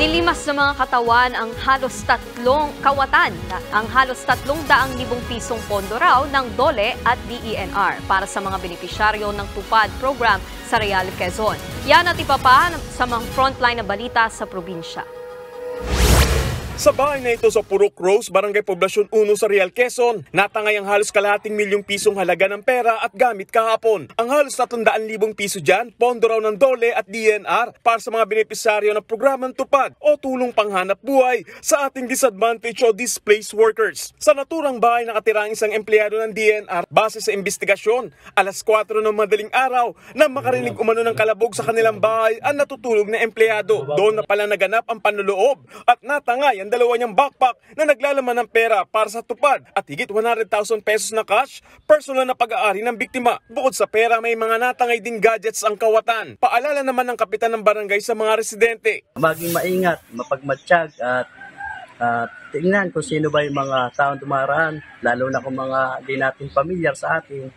Nilimas sa mga katawan ang halos 300,000 pisong pondo raw ng DOLE at DENR para sa mga benepisyaryo ng TUPAD program sa Real Quezon. Yan at iba pa sa mga frontline na balita sa probinsya. Sa bahay na ito sa Purok Rose, Barangay Poblasyon 1 sa Real Quezon, natangay ang halos kalahating milyong pisong halaga ng pera at gamit kahapon. Ang halos 300,000 piso dyan, pondo raw ng DOLE at DENR para sa mga benepisyaryo ng programang TUPAD o tulong panghanap buhay sa ating disadvantaged o displaced workers. Sa naturang bahay nakatira ang isang empleyado ng DENR base sa investigasyon. Alas 4 ng madaling araw na makarinig umano ng kalabog sa kanilang bahay ang natutulog na empleyado. Doon na pala naganap ang panloloob at natangay ang dalawa niyang backpack na naglalaman ng pera para sa TUPAD at higit 100,000 pesos na cash, personal na pag-aari ng biktima. Bukod sa pera, may mga natangay din gadgets ang kawatan. Paalala naman ng kapitan ng barangay sa mga residente. Maging maingat, mapagmatsyag at tingnan kung sino ba yung mga taong dumaraan, lalo na kung mga di natin pamilyar sa atin.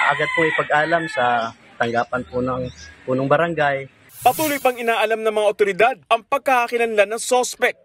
Agad po ipag-alam sa tanggapan po ng punong barangay. Patuloy pang inaalam ng mga otoridad ang pagkakakilanlan ng sospek.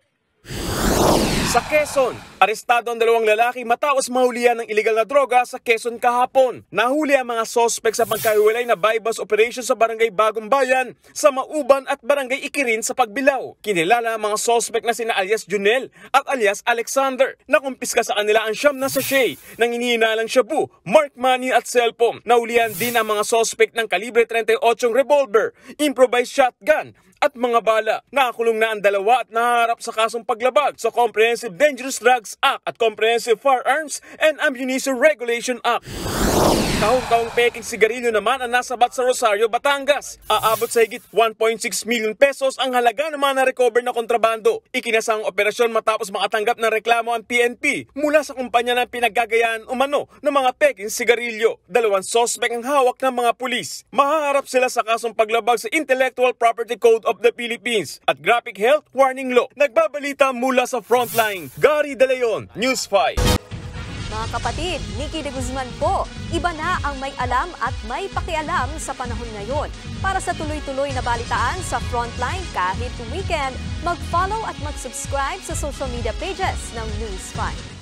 Sa Quezon, arestado ang 2 lalaki matapos mahulihan ng illegal na droga sa Quezon kahapon. Nahuli ang mga sospek sa pagkahiwalay na buy-bust operation sa Barangay Bagong Bayan, sa Mauban at Barangay Ikirin sa Pagbilao. Kinilala ang mga sospek na sina alias Junel at alias Alexander. Nakumpiska sa kanila ang 9 na sachet ng hinihinalang shabu, mark money at cellphone. Nahulihan din ang mga sospek ng kalibre 38 revolver, improvised shotgun, at mga bala. Nakakulong na ang 2 at naharap sa kasong paglabag sa Comprehensive Dangerous Drugs Act at Comprehensive Firearms and Ammunition Regulation Act. Kahong-kahong peking sigarilyo naman ang nasabat sa Rosario, Batangas. Aabot sa higit 1.6 million pesos ang halaga ng mga na-recover na kontrabando. Ikinasang operasyon matapos makatanggap ng reklamo ang PNP mula sa kumpanya ng pinaggagayaan umano ng mga peking sigarilyo. 2 sospek ang hawak ng mga pulis. Mahaharap sila sa kasong paglabag sa Intellectual Property Code of the Philippines at Graphic Health Warning Law. Nagbabalita mula sa Frontline, Gary De Leon, News 5. Mga kapatid, Nikki de Guzman po. Iba na ang may alam at may pakialam sa panahon ngayon. Para sa tuloy-tuloy na balitaan sa Frontline kahit weekend, mag-follow at mag-subscribe sa social media pages ng News 5.